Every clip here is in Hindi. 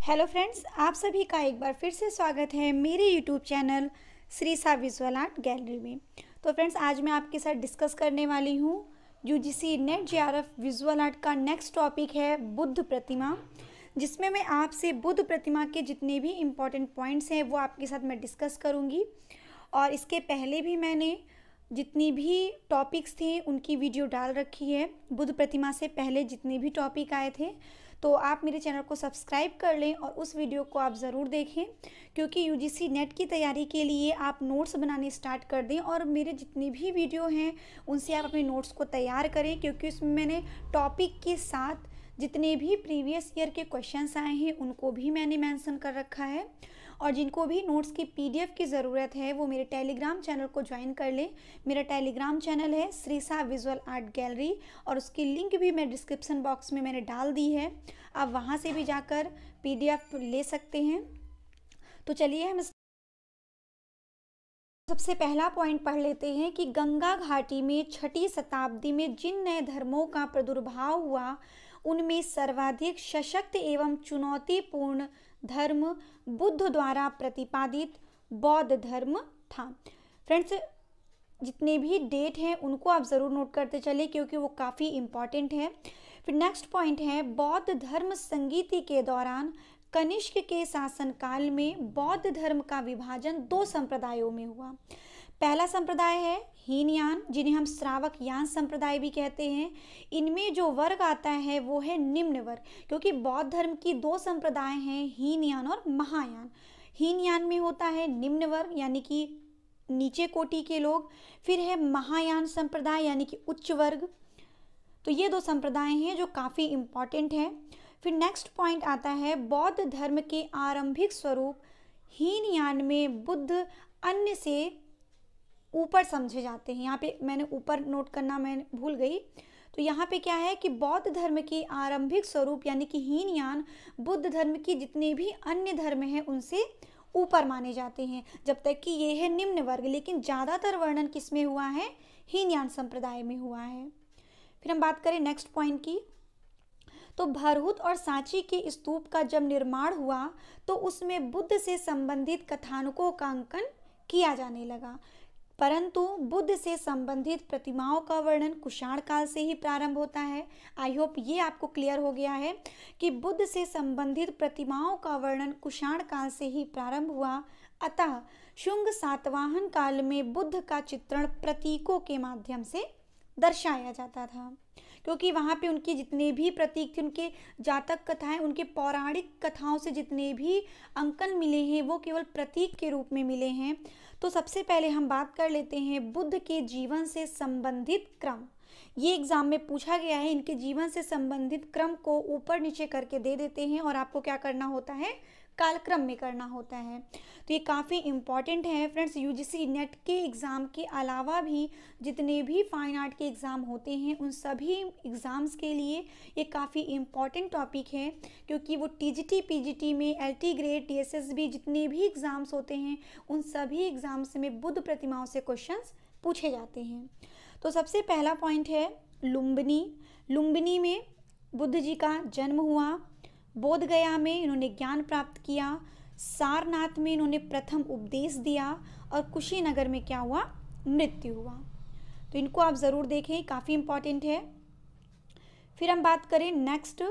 हेलो फ्रेंड्स, आप सभी का एक बार फिर से स्वागत है मेरे यूट्यूब चैनल श्री सा विजुअल आर्ट गैलरी में। तो फ्रेंड्स, आज मैं आपके साथ डिस्कस करने वाली हूँ UGC net JRF visual art का नेक्स्ट टॉपिक है बुद्ध प्रतिमा, जिसमें मैं आपसे बुद्ध प्रतिमा के जितने भी इम्पॉर्टेंट पॉइंट्स हैं वो आपके साथ मैं डिस्कस करूँगी। और इसके पहले भी मैंने जितनी भी टॉपिक्स थे उनकी वीडियो डाल रखी है। बुद्ध प्रतिमा से पहले जितने भी टॉपिक आए थे, तो आप मेरे चैनल को सब्सक्राइब कर लें और उस वीडियो को आप ज़रूर देखें, क्योंकि यूजीसी नेट की तैयारी के लिए आप नोट्स बनाने स्टार्ट कर दें और मेरे जितनी भी वीडियो हैं उनसे आप अपने नोट्स को तैयार करें, क्योंकि उसमें मैंने टॉपिक के साथ जितने भी प्रीवियस ईयर के क्वेश्चंस आए हैं उनको भी मैंने मेंशन कर रखा है। और जिनको भी नोट्स की पीडीएफ की ज़रूरत है वो मेरे टेलीग्राम चैनल को ज्वाइन कर लें। मेरा टेलीग्राम चैनल है श्री सा विजुअल आर्ट गैलरी और उसकी लिंक भी मैं डिस्क्रिप्शन बॉक्स में मैंने डाल दी है। आप वहाँ से भी जाकर पीडीएफ ले सकते हैं। तो चलिए हम सबसे पहला पॉइंट पढ़ लेते हैं कि गंगा घाटी में 6ठी शताब्दी में जिन नए धर्मों का प्रादुर्भाव हुआ उनमें सर्वाधिक सशक्त एवं चुनौतीपूर्ण धर्म बुद्ध द्वारा प्रतिपादित बौद्ध धर्म था। फ्रेंड्स, जितने भी डेट हैं उनको आप ज़रूर नोट करते चले, क्योंकि वो काफ़ी इम्पॉर्टेंट है। फिर नेक्स्ट पॉइंट है बौद्ध धर्म संगीति के दौरान कनिष्क के शासनकाल में बौद्ध धर्म का विभाजन 2 संप्रदायों में हुआ। पहला संप्रदाय है हीनयान, जिन्हें हम श्रावक यान संप्रदाय भी कहते हैं। इनमें जो वर्ग आता है वो है निम्न वर्ग, क्योंकि बौद्ध धर्म की 2 संप्रदाय हैं, हीनयान और महायान। हीनयान में होता है निम्न वर्ग यानी कि नीचे कोटि के लोग, फिर है महायान संप्रदाय यानी कि उच्च वर्ग। तो ये 2 संप्रदाय हैं जो काफ़ी इम्पॉर्टेंट हैं। फिर नेक्स्ट पॉइंट आता है बौद्ध धर्म के आरंभिक स्वरूप हीनयान में बुद्ध अन्य से ऊपर समझे जाते हैं। यहाँ पे मैंने ऊपर नोट करना मैं भूल गई। तो यहाँ पे क्या है कि बौद्ध धर्म के आरंभिक स्वरूप यानी कि हीनयान बुद्ध धर्म की जितने भी अन्य धर्म हैं उनसे ऊपर माने जाते हैं, जब तक कि ये है निम्न वर्ग। लेकिन ज़्यादातर वर्णन किस में हुआ है? हीनयान संप्रदाय में हुआ है। फिर हम बात करें नेक्स्ट पॉइंट की, तो भरहुत और सांची के स्तूप का जब निर्माण हुआ तो उसमें बुद्ध से संबंधित कथानकों का अंकन किया जाने लगा, परंतु बुद्ध से संबंधित प्रतिमाओं का वर्णन कुषाण काल से ही प्रारंभ होता है। आई होप ये आपको क्लियर हो गया है कि बुद्ध से संबंधित प्रतिमाओं का वर्णन कुषाण काल से ही प्रारंभ हुआ। अतः शुंग सातवाहन काल में बुद्ध का चित्रण प्रतीकों के माध्यम से दर्शाया जाता था, क्योंकि वहाँ पे उनके जितने भी प्रतीक थे, उनके जातक कथाएं, उनके पौराणिक कथाओं से जितने भी अंकन मिले हैं वो केवल प्रतीक के रूप में मिले हैं। तो सबसे पहले हम बात कर लेते हैं बुद्ध के जीवन से संबंधित क्रम। ये एग्जाम में पूछा गया है, इनके जीवन से संबंधित क्रम को ऊपर नीचे करके दे देते हैं और आपको क्या करना होता है? कालक्रम में करना होता है। तो ये काफ़ी इम्पॉर्टेंट है फ्रेंड्स। यूजीसी नेट के एग्ज़ाम के अलावा भी जितने भी फाइन आर्ट के एग्ज़ाम होते हैं उन सभी एग्ज़ाम्स के लिए ये काफ़ी इम्पॉर्टेंट टॉपिक है, क्योंकि वो टीजीटी पीजीटी में एलटी ग्रेड टीएसएसबी जितने भी एग्ज़ाम्स होते हैं उन सभी एग्ज़ाम्स में बुद्ध प्रतिमाओं से क्वेश्चंस पूछे जाते हैं। तो सबसे पहला पॉइंट है लुम्बिनी। लुम्बिनी में बुद्ध जी का जन्म हुआ। बोध गया में इन्होंने ज्ञान प्राप्त किया। सारनाथ में इन्होंने प्रथम उपदेश दिया और कुशीनगर में क्या हुआ? मृत्यु हुआ। तो इनको आप ज़रूर देखें, काफ़ी इम्पॉर्टेंट है। फिर हम बात करें नेक्स्ट,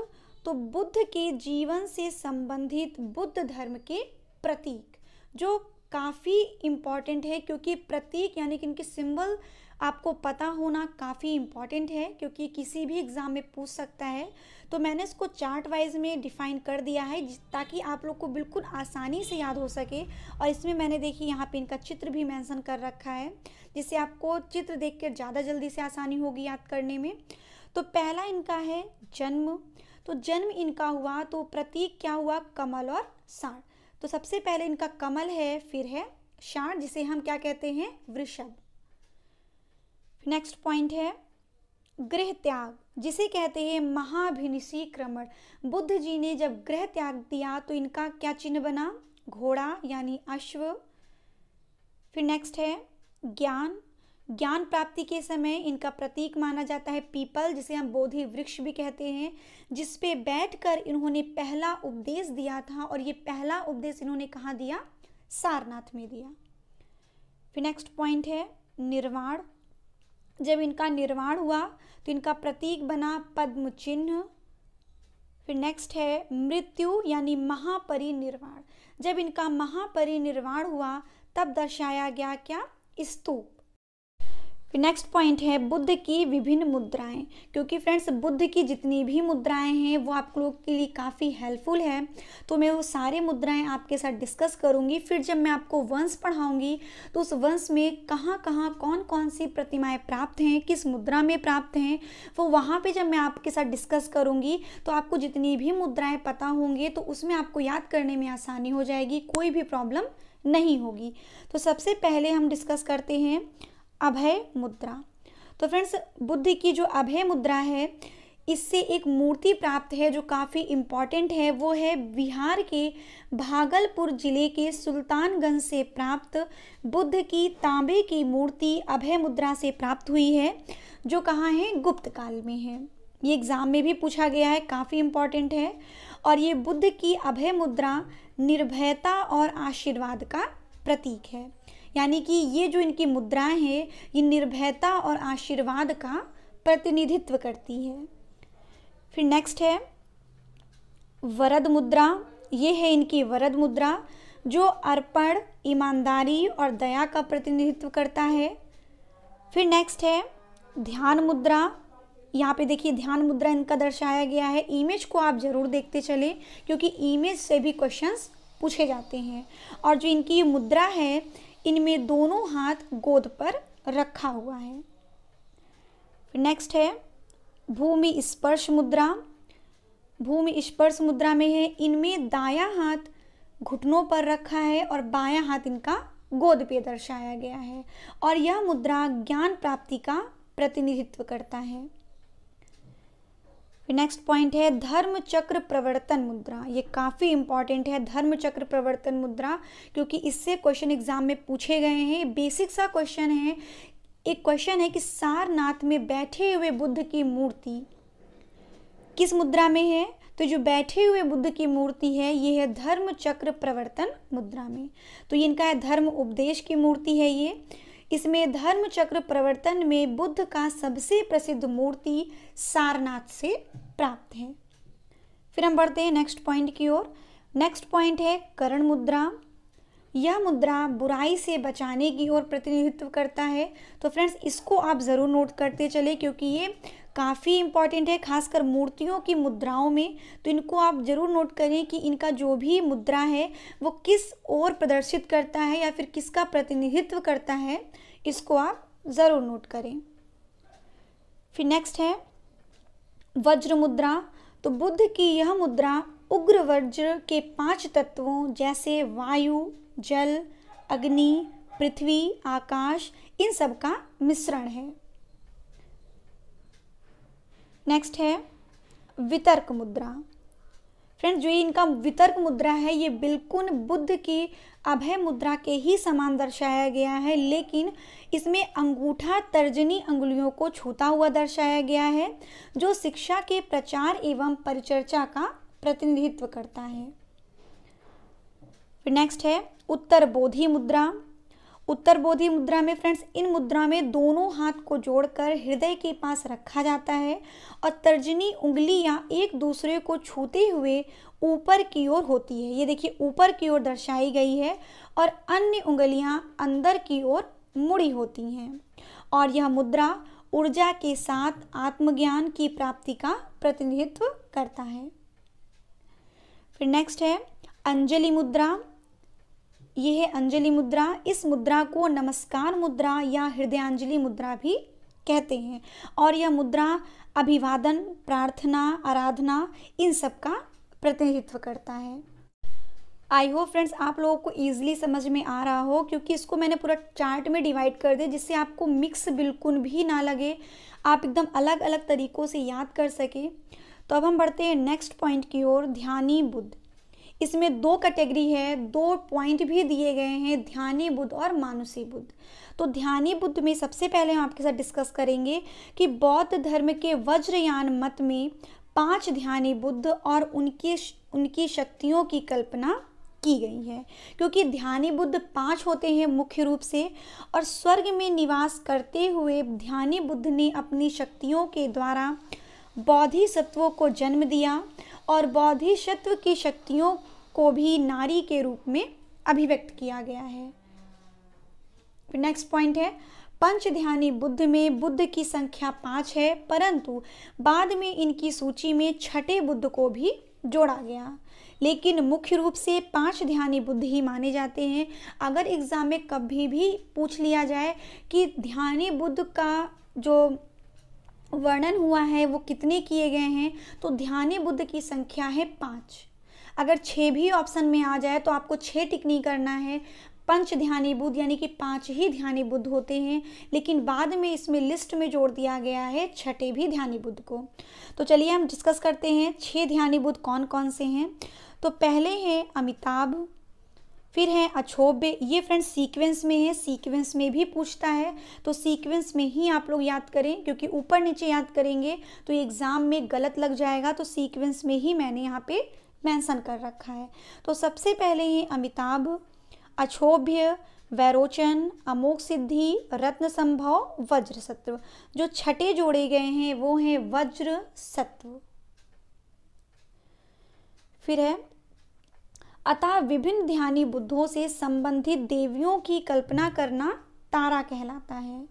तो बुद्ध के जीवन से संबंधित बुद्ध धर्म के प्रतीक, जो काफ़ी इम्पॉर्टेंट है, क्योंकि प्रतीक यानी कि इनके सिंबल आपको पता होना काफ़ी इम्पॉर्टेंट है, क्योंकि किसी भी एग्ज़ाम में पूछ सकता है। तो मैंने इसको चार्ट वाइज में डिफ़ाइन कर दिया है ताकि आप लोग को बिल्कुल आसानी से याद हो सके। और इसमें मैंने देखिए यहाँ पे इनका चित्र भी मेंशन कर रखा है, जिससे आपको चित्र देख कर ज़्यादा जल्दी से आसानी होगी याद करने में। तो पहला इनका है जन्म। तो जन्म इनका हुआ तो प्रतीक क्या हुआ? कमल और साढ़। तो सबसे पहले इनका कमल है, फिर है साढ़, जिसे हम क्या कहते हैं? वृषभ। नेक्स्ट पॉइंट है गृह त्याग, जिसे कहते हैं महाभिनिशीक्रमण। बुद्ध जी ने जब गृह त्याग दिया तो इनका क्या चिन्ह बना? घोड़ा यानी अश्व। फिर नेक्स्ट है ज्ञान। ज्ञान प्राप्ति के समय इनका प्रतीक माना जाता है पीपल, जिसे हम बोधि वृक्ष भी कहते हैं, जिस पे बैठकर इन्होंने पहला उपदेश दिया था। और ये पहला उपदेश इन्होंने कहाँ दिया? सारनाथ में दिया। फिर नेक्स्ट पॉइंट है निर्वाण। जब इनका निर्वाण हुआ तो इनका प्रतीक बना पद्म चिन्ह। फिर नेक्स्ट है मृत्यु यानी महापरिनिर्वाण। जब इनका महापरिनिर्वाण हुआ तब दर्शाया गया क्या? स्तूप। फिर नेक्स्ट पॉइंट है बुद्ध की विभिन्न मुद्राएं। क्योंकि फ्रेंड्स बुद्ध की जितनी भी मुद्राएं हैं वो आप लोग के लिए काफ़ी हेल्पफुल है, तो मैं वो सारे मुद्राएं आपके साथ डिस्कस करूंगी। फिर जब मैं आपको वंश पढ़ाऊंगी तो उस वंश में कहाँ कहाँ कौन कौन सी प्रतिमाएं प्राप्त हैं, किस मुद्रा में प्राप्त हैं, वो वहाँ पे जब मैं आपके साथ डिस्कस करूँगी तो आपको जितनी भी मुद्राएँ पता होंगे तो उसमें आपको याद करने में आसानी हो जाएगी, कोई भी प्रॉब्लम नहीं होगी। तो सबसे पहले हम डिस्कस करते हैं अभय मुद्रा। तो फ्रेंड्स बुद्ध की जो अभय मुद्रा है इससे एक मूर्ति प्राप्त है जो काफ़ी इम्पॉर्टेंट है। वो है बिहार के भागलपुर जिले के सुल्तानगंज से प्राप्त बुद्ध की तांबे की मूर्ति अभय मुद्रा से प्राप्त हुई है, जो कहाँ है? गुप्त काल में है। ये एग्ज़ाम में भी पूछा गया है, काफ़ी इम्पॉर्टेंट है। और ये बुद्ध की अभय मुद्रा निर्भयता और आशीर्वाद का प्रतीक है। यानी कि ये जो इनकी मुद्राएं हैं ये निर्भयता और आशीर्वाद का प्रतिनिधित्व करती है। फिर नेक्स्ट है वरद मुद्रा। ये है इनकी वरद मुद्रा जो अर्पण, ईमानदारी और दया का प्रतिनिधित्व करता है। फिर नेक्स्ट है ध्यान मुद्रा। यहाँ पे देखिए ध्यान मुद्रा इनका दर्शाया गया है। इमेज को आप जरूर देखते चलें क्योंकि इमेज से भी क्वेश्चंस पूछे जाते हैं। और जो इनकी ये मुद्रा है इनमें दोनों हाथ गोद पर रखा हुआ है। नेक्स्ट है भूमि स्पर्श मुद्रा। भूमि स्पर्श मुद्रा में है इनमें दायां हाथ घुटनों पर रखा है और बायां हाथ इनका गोद पे दर्शाया गया है। और यह मुद्रा ज्ञान प्राप्ति का प्रतिनिधित्व करता है। नेक्स्ट पॉइंट है धर्म चक्र प्रवर्तन मुद्रा। ये काफ़ी इंपॉर्टेंट है धर्म चक्र प्रवर्तन मुद्रा, क्योंकि इससे क्वेश्चन एग्जाम में पूछे गए हैं। बेसिक सा क्वेश्चन है। एक क्वेश्चन है कि सारनाथ में बैठे हुए बुद्ध की मूर्ति किस मुद्रा में है? तो जो बैठे हुए बुद्ध की मूर्ति है ये है धर्म चक्र प्रवर्तन मुद्रा में। तो ये इनका है धर्म उपदेश की मूर्ति है ये। इसमें धर्म चक्र प्रवर्तन में बुद्ध का सबसे प्रसिद्ध मूर्ति सारनाथ से प्राप्त है। फिर हम बढ़ते हैं नेक्स्ट पॉइंट की ओर। नेक्स्ट पॉइंट है करण मुद्रा। यह मुद्रा बुराई से बचाने की ओर प्रतिनिधित्व करता है। तो फ्रेंड्स इसको आप ज़रूर नोट करते चले क्योंकि ये काफ़ी इंपॉर्टेंट है, खासकर मूर्तियों की मुद्राओं में। तो इनको आप ज़रूर नोट करें कि इनका जो भी मुद्रा है वो किस ओर प्रदर्शित करता है या फिर किसका प्रतिनिधित्व करता है, इसको आप ज़रूर नोट करें। फिर नेक्स्ट है वज्र मुद्रा। तो बुद्ध की यह मुद्रा उग्र वज्र के 5 तत्वों जैसे वायु, जल, अग्नि, पृथ्वी, आकाश, इन सब का मिश्रण है। नेक्स्ट है वितर्क मुद्रा। फ्रेंड्स जो इनका वितर्क मुद्रा है ये बिल्कुल बुद्ध की अभय मुद्रा के ही समान दर्शाया गया है, लेकिन इसमें अंगूठा तर्जनी अंगुलियों को छूता हुआ दर्शाया गया है, जो शिक्षा के प्रचार एवं परिचर्चा का प्रतिनिधित्व करता है। फिर नेक्स्ट है उत्तर बोधि मुद्रा। उत्तर बोधि मुद्रा में फ्रेंड्स इन मुद्रा में दोनों हाथ को जोड़कर हृदय के पास रखा जाता है और तर्जनी उंगलियां एक दूसरे को छूते हुए ऊपर की ओर होती है। ये देखिए ऊपर की ओर दर्शाई गई है और अन्य उंगलियां अंदर की ओर मुड़ी होती हैं। और यह मुद्रा ऊर्जा के साथ आत्मज्ञान की प्राप्ति का प्रतिनिधित्व करता है। फिर नेक्स्ट है अंजलि मुद्रा। यह है अंजलि मुद्रा। इस मुद्रा को नमस्कार मुद्रा या हृदयांजलि मुद्रा भी कहते हैं और यह मुद्रा अभिवादन, प्रार्थना, आराधना इन सब का प्रतिनिधित्व करता है। आई होप फ्रेंड्स आप लोगों को ईजिली समझ में आ रहा हो, क्योंकि इसको मैंने पूरा चार्ट में डिवाइड कर दिया जिससे आपको मिक्स बिल्कुल भी ना लगे, आप एकदम अलग अलग तरीक़ों से याद कर सके। तो अब हम बढ़ते हैं नेक्स्ट पॉइंट की ओर, ध्यानी बुद्ध। इसमें 2 कैटेगरी है, 2 पॉइंट भी दिए गए हैं, ध्यानी बुद्ध और मानुषी बुद्ध। तो ध्यानी बुद्ध में सबसे पहले हम आपके साथ डिस्कस करेंगे कि बौद्ध धर्म के वज्रयान मत में 5 ध्यानी बुद्ध और उनकी शक्तियों की कल्पना की गई है, क्योंकि ध्यानी बुद्ध 5 होते हैं मुख्य रूप से, और स्वर्ग में निवास करते हुए ध्यानी बुद्ध ने अपनी शक्तियों के द्वारा बोधिसत्वों को जन्म दिया और बोधिसत्व की शक्तियों को भी नारी के रूप में अभिव्यक्त किया गया है। नेक्स्ट पॉइंट है, पंच ध्यानी बुद्ध में बुद्ध की संख्या 5 है, परंतु बाद में इनकी सूची में छठे बुद्ध को भी जोड़ा गया, लेकिन मुख्य रूप से 5 ध्यानी बुद्ध ही माने जाते हैं। अगर एग्जाम में कभी भी पूछ लिया जाए कि ध्यानी बुद्ध का जो वर्णन हुआ है वो कितने किए गए हैं, तो ध्यानी बुद्ध की संख्या है 5। अगर 6 भी ऑप्शन में आ जाए तो आपको 6 टिक नहीं करना है। पंच ध्यानी बुद्ध यानी कि 5 ही ध्यानी बुद्ध होते हैं, लेकिन बाद में इसमें लिस्ट में जोड़ दिया गया है छठे भी ध्यानी बुद्ध को। तो चलिए हम डिस्कस करते हैं 6 ध्यानी बुद्ध कौन कौन से हैं। तो पहले हैं अमिताभ, फिर है अक्षोभ्य। ये फ्रेंड्स सीक्वेंस में है, सीक्वेंस में भी पूछता है, तो सीक्वेंस में ही आप लोग याद करें, क्योंकि ऊपर नीचे याद करेंगे तो एग्ज़ाम में गलत लग जाएगा। तो सीक्वेंस में ही मैंने यहाँ पे मेंशन कर रखा है। तो सबसे पहले हैं अमिताभ, अक्षोभ्य, वैरोचन, अमोघ सिद्धि, रत्न संभव, वज्र सत्व। जो छठे जोड़े गए हैं वो हैं वज्र सत्व। फिर है अतः विभिन्न ध्यानी बुद्धों से संबंधित देवियों की कल्पना करना तारा कहलाता है।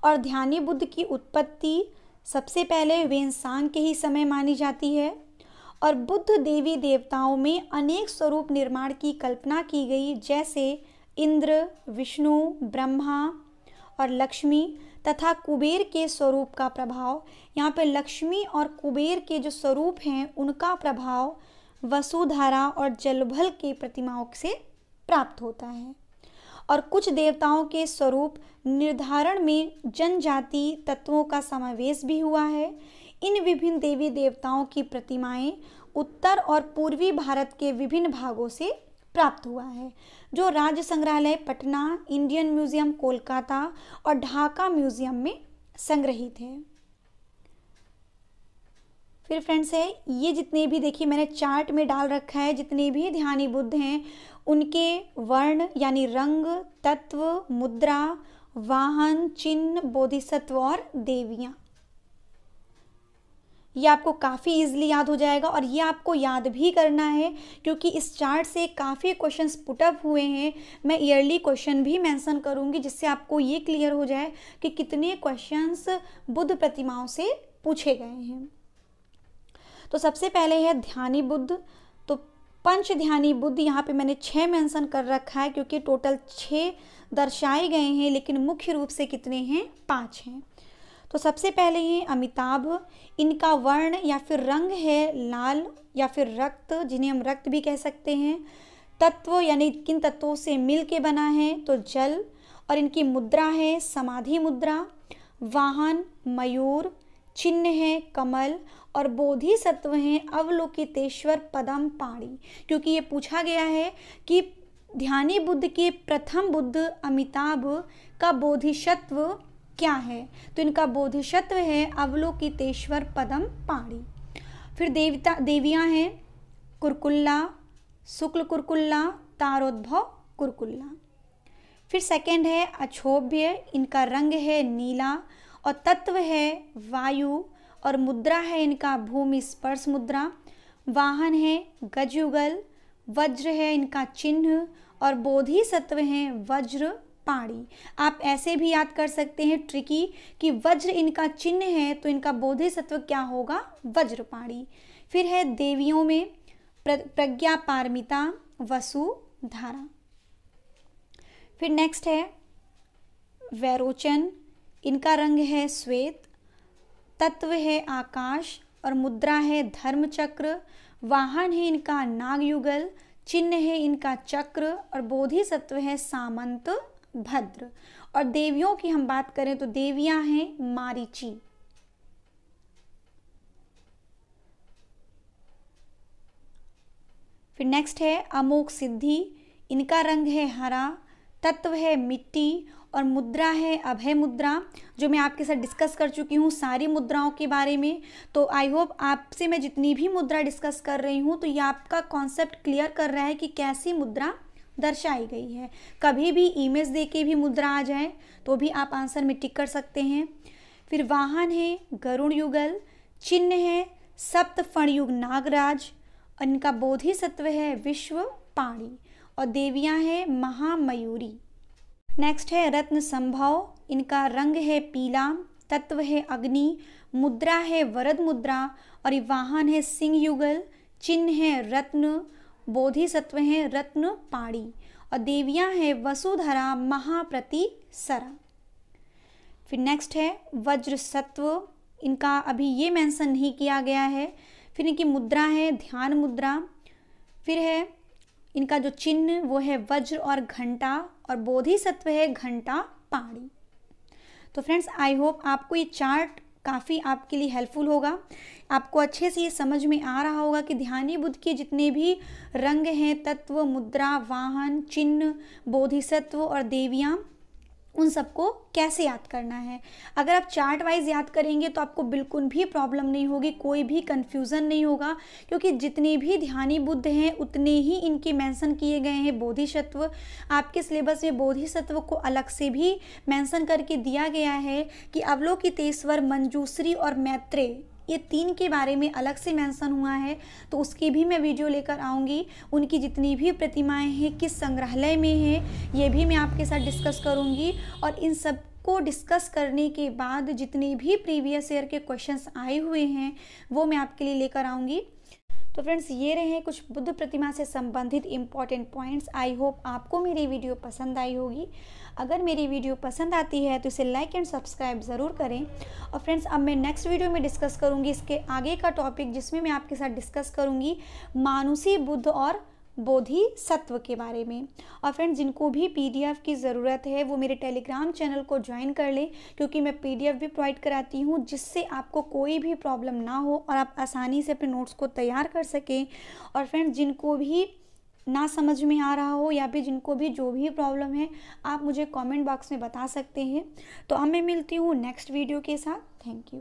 और ध्यानी बुद्ध की उत्पत्ति सबसे पहले वेनसांग के ही समय मानी जाती है, और बुद्ध देवी देवताओं में अनेक स्वरूप निर्माण की कल्पना की गई, जैसे इंद्र, विष्णु, ब्रह्मा और लक्ष्मी तथा कुबेर के स्वरूप का प्रभाव। यहाँ पे लक्ष्मी और कुबेर के जो स्वरूप हैं उनका प्रभाव वसुधारा और जलभल के प्रतिमाओं से प्राप्त होता है। और कुछ देवताओं के स्वरूप निर्धारण में जनजाति तत्वों का समावेश भी हुआ है। इन विभिन्न देवी देवताओं की प्रतिमाएं उत्तर और पूर्वी भारत के विभिन्न भागों से प्राप्त हुआ है, जो राज्य संग्रहालय पटना, इंडियन म्यूजियम कोलकाता और ढाका म्यूजियम में संग्रहित है। फिर फ्रेंड्स है ये जितने भी देखिए मैंने चार्ट में डाल रखा है, जितने भी ध्यानी बुद्ध हैं उनके वर्ण यानी रंग, तत्व, मुद्रा, वाहन, चिन्ह, बोधिसत्व और देवियाँ, ये आपको काफ़ी इजीली याद हो जाएगा। और ये आपको याद भी करना है, क्योंकि इस चार्ट से काफ़ी क्वेश्चंस पुटअप हुए हैं। मैं ईयरली क्वेश्चन भी मेंशन करूँगी, जिससे आपको ये क्लियर हो जाए कि कितने क्वेश्चंस बुद्ध प्रतिमाओं से पूछे गए हैं। तो सबसे पहले है ध्यानी बुद्ध। तो पंच ध्यानी बुद्ध यहाँ पे मैंने 6 मेंशन कर रखा है, क्योंकि टोटल 6 दर्शाए गए हैं, लेकिन मुख्य रूप से कितने हैं, 5 हैं। तो सबसे पहले ये अमिताभ, इनका वर्ण या फिर रंग है लाल या फिर रक्त, जिन्हें हम रक्त भी कह सकते हैं। तत्व यानी किन तत्वों से मिल के बना है, तो जल। और इनकी मुद्रा है समाधि मुद्रा। वाहन मयूर, चिन्ह है कमल, और बोधिसत्व हैं अवलोकितेश्वर पदम पाणी। क्योंकि ये पूछा गया है कि ध्यानी बुद्ध के प्रथम बुद्ध अमिताभ का बोधिसत्व क्या है, तो इनका बोधिसत्व है अवलोकितेश्वर पदम पाणी। फिर देवियाँ हैं कुरकुल्ला, शुक्ल कुरकुल्ला, तारोद्भव कुरकुल्ला। फिर सेकंड है अक्षोभ्य, इनका रंग है नीला और तत्व है वायु, और मुद्रा है इनका भूमि स्पर्श मुद्रा। वाहन है गजयुगल, वज्र है इनका चिन्ह, और बोधिसत्व हैं वज्र पाणी। आप ऐसे भी याद कर सकते हैं ट्रिकी कि वज्र इनका चिन्ह है तो इनका बोधिसत्व क्या होगा, वज्रपाणी। फिर है देवियों में प्रज्ञा पारमिता, वसुधारा। फिर नेक्स्ट है वैरोचन, इनका रंग है श्वेत, तत्व है आकाश, और मुद्रा है धर्म चक्र। वाहन है इनका नागयुगल, चिन्ह है इनका चक्र, और बोधिसत्व है सामंत भद्र। और देवियों की हम बात करें तो देवियां हैं मारीची। फिर नेक्स्ट है अमोघ सिद्धि, इनका रंग है हरा, तत्व है मिट्टी और मुद्रा है अभय मुद्रा, जो मैं आपके साथ डिस्कस कर चुकी हूँ सारी मुद्राओं के बारे में। तो आई होप आपसे मैं जितनी भी मुद्रा डिस्कस कर रही हूँ तो ये आपका कॉन्सेप्ट क्लियर कर रहा है कि कैसी मुद्रा दर्शाई गई है। कभी भी इमेज दे के भी मुद्रा आ जाए तो भी आप आंसर में टिक कर सकते हैं। फिर वाहन है गरुड़ युगल, चिन्ह है सप्त फणयुग नागराज, और इनका बोधिसत्व है विश्व पाणी और देवियां हैं महामयूरी। नेक्स्ट है रत्न संभव, इनका रंग है पीला, तत्व है अग्नि, मुद्रा है वरद मुद्रा और वाहन है सिंह युगल, चिन्ह है रत्न, बोधिसत्व है रत्न पाणी और देवियां हैं वसुधरा महाप्रतिसरा। फिर नेक्स्ट है वज्र सत्व, इनका अभी ये मेंशन नहीं किया गया है। फिर इनकी मुद्रा है ध्यान मुद्रा। फिर है इनका जो चिन्ह वो है वज्र और घंटा और बोधिसत्व है घंटा पाणी। तो फ्रेंड्स आई होप आपको ये चार्ट काफ़ी आपके लिए हेल्पफुल होगा, आपको अच्छे से ये समझ में आ रहा होगा कि ध्यानी बुद्ध के जितने भी रंग हैं, तत्व, मुद्रा, वाहन, चिन्ह, बोधिसत्व और देवियाँ, उन सबको कैसे याद करना है। अगर आप चार्ट वाइज याद करेंगे तो आपको बिल्कुल भी प्रॉब्लम नहीं होगी, कोई भी कन्फ्यूज़न नहीं होगा, क्योंकि जितने भी ध्यानी बुद्ध हैं उतने ही इनके मेंशन किए गए हैं बोधिसत्व। आपके सिलेबस में बोधिसत्व को अलग से भी मेंशन करके दिया गया है कि अवलोकितेश्वर, मंजूश्री और मैत्रेय, ये 3 के बारे में अलग से मेंशन हुआ है। तो उसकी भी मैं वीडियो लेकर आऊँगी। उनकी जितनी भी प्रतिमाएं हैं किस संग्रहालय में हैं ये भी मैं आपके साथ डिस्कस करूँगी। और इन सब को डिस्कस करने के बाद जितने भी प्रीवियस ईयर के क्वेश्चंस आए हुए हैं वो मैं आपके लिए लेकर आऊँगी। तो फ्रेंड्स ये रहे कुछ बुद्ध प्रतिमा से संबंधित इम्पॉर्टेंट पॉइंट्स। आई होप आपको मेरी वीडियो पसंद आई होगी। अगर मेरी वीडियो पसंद आती है तो इसे लाइक एंड सब्सक्राइब ज़रूर करें। और फ्रेंड्स अब मैं नेक्स्ट वीडियो में डिस्कस करूंगी इसके आगे का टॉपिक, जिसमें मैं आपके साथ डिस्कस करूंगी मानुषी बुद्ध और बोधिसत्व के बारे में। और फ्रेंड्स जिनको भी पीडीएफ की ज़रूरत है वो मेरे टेलीग्राम चैनल को ज्वाइन कर लें, क्योंकि मैं पीडीएफ भी प्रोवाइड कराती हूँ, जिससे आपको कोई भी प्रॉब्लम ना हो और आप आसानी से अपने नोट्स को तैयार कर सकें। और फ्रेंड्स जिनको भी ना समझ में आ रहा हो या फिर जिनको भी जो भी प्रॉब्लम है आप मुझे कमेंट बॉक्स में बता सकते हैं। तो अब मैं मिलती हूँ नेक्स्ट वीडियो के साथ। Thank you.